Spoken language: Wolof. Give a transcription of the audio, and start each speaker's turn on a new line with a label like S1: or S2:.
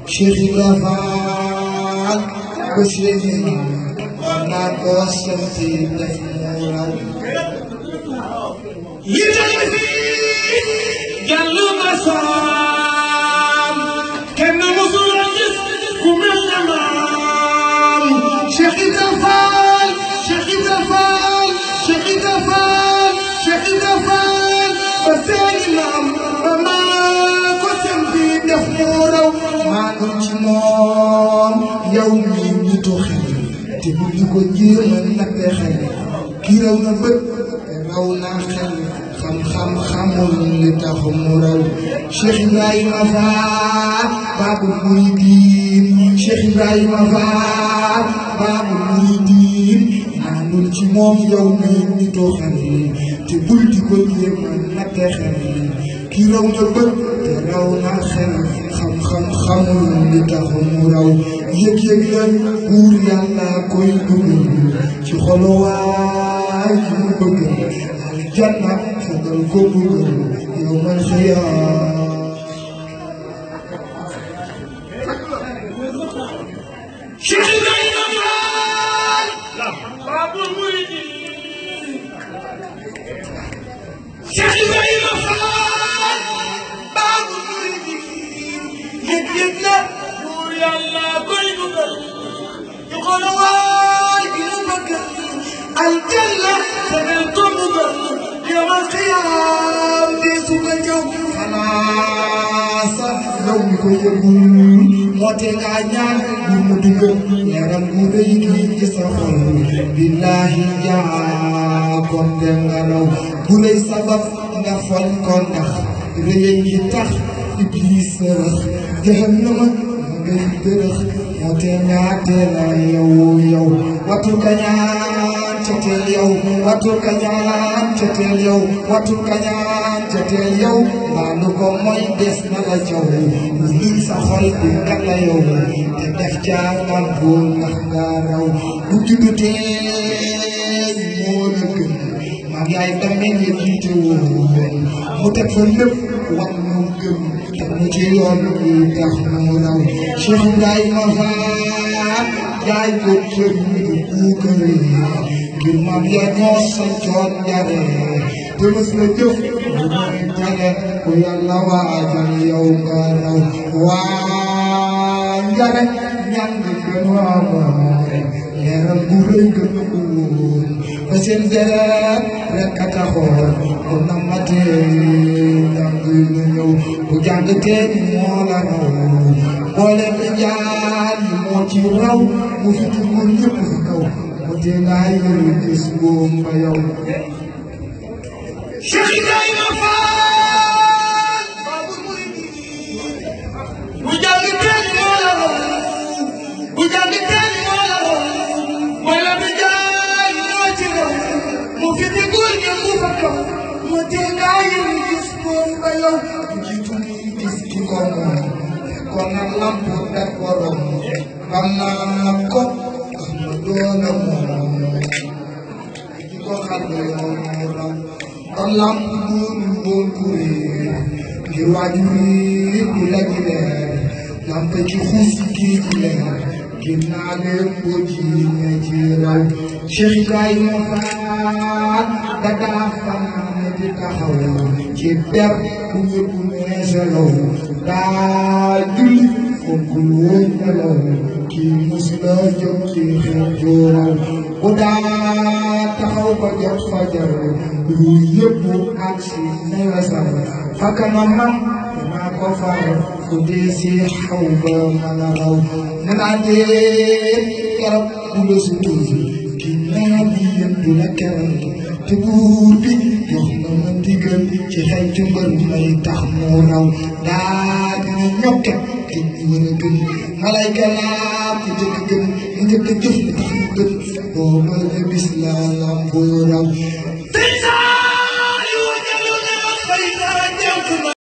S1: Cheikh Ibrahima Fall ko Cheikh naa ko sant def mu raw yéen fi jàllu ma soom kenn musul a gis ku mel ne maam Cheikh Ibrahima Fall Cheikh Ibrahima Fall Cheikh Ibrahima Fall Cheikh Ibrahima Fall ba seeni maam ba maa ko sant def mu raw maa ngi ci moom yow mii nitu xel te bu ñu ko jéem a natte xel kii raw na bët raw naa xel xam-xam xamul li tax mu raw Cheikh Ibrahima Fall Babul Mouridine Cheikh Ibrahima Fall Babul Mouridine naanul ci moom yow mii nitu xel te bul di ko jéem a natte xel kii raw na bët te raw naa xel xam-xam xamul li tax mu raw yëg-yëg la buur yàlla koy dugal ci xolu waay yi mu bëgg aljanna fegal ko bëgg yow man xiyaam Cheikh Ibrahima Fall Babul Mouridine Cheikh Ibrahima Fall Babul Mouridine yëg-yëg la buur yàlla koy dugal ci xolu waay yi mu bëgg aljanna fegal ko bëgg yow man xiyaam deesu ko jaw xanaa sax yow mi ko yëgul moo te ngaa ñaan bu mu dugal yaram bu rëy gi ci sa xol billaahi yaa kon dem nga raw bu lay sabab nga fon ko ndax rëy gi tax iblis sërëx jahannama ngay dërëx moo te ngaa teela yow watul ka ñaan ca teel yow watul ka ñaan ca teel yow watul ka ñaan ca teel yow mbaalu ko mooy des na la caw lii sa xol bi kat la yow te def caaman boo ndax nga raw bu juddu tey moo la gën maa yaay damel ya jiite woon mu teg fa lépp wax mu gën teg mu ci yoon bi tax mu raw Cheikh Ibrahima Fall jaay ko cër mi di buukare ngir maam ya ñoo sancoon njare te mës na jëf bu muy tane ku yàlla waajal yow nga raw waa njare ñan nga gën waa moom leeral bu rëy gën a woon ba seen deret rek a taxoon bu namatee jàng ñu ñëw bu jàng teen moo la raw boole bi jaar yi moo ci raw mu fi tugul ñëpp fi kaw mu tee ngaa yëru gis boom ba yow Cheikh Ibrahima Fall Babul Mouridine bu jàng teen moo la raw bu jàng teen moo la raw boole bi jaar yi moo ci raw mu fi tugul ñëpp fa kaw mu tee ngaa yëru gis boom ba yow bu jiitu gis ki ko moom kon nag lamp def borom xam naa ko xam doona moom ki ko xam yoon kon lamp doon kuréel ngir waajur yi ku la ji leer lamp ci xuus kii ji leer gën naa leen boo ji ne ci raw Cheikh Ibrahima Fall dadaa fan di taxaw ci ber ku ñëpp meesalaw daa julli fonkul woon nelaw kii musula jóg ci xeet jooraw bu daa taxaw ba jot fajar lu yëpp ak si newesal fakana man danaa ko far fu dee si xaw ba mën a raw ne naa dee keroog bu la si tuuti kii naa bi yëpp du la keral te buur bi jox na ma ndigal ci xel ci mbër may tax moo raw daa dina ñokket te ñu war a gën malayka laa ku jëkk gën mu njëkk a jëf li tax mu gën booba la bis laa lam boo raw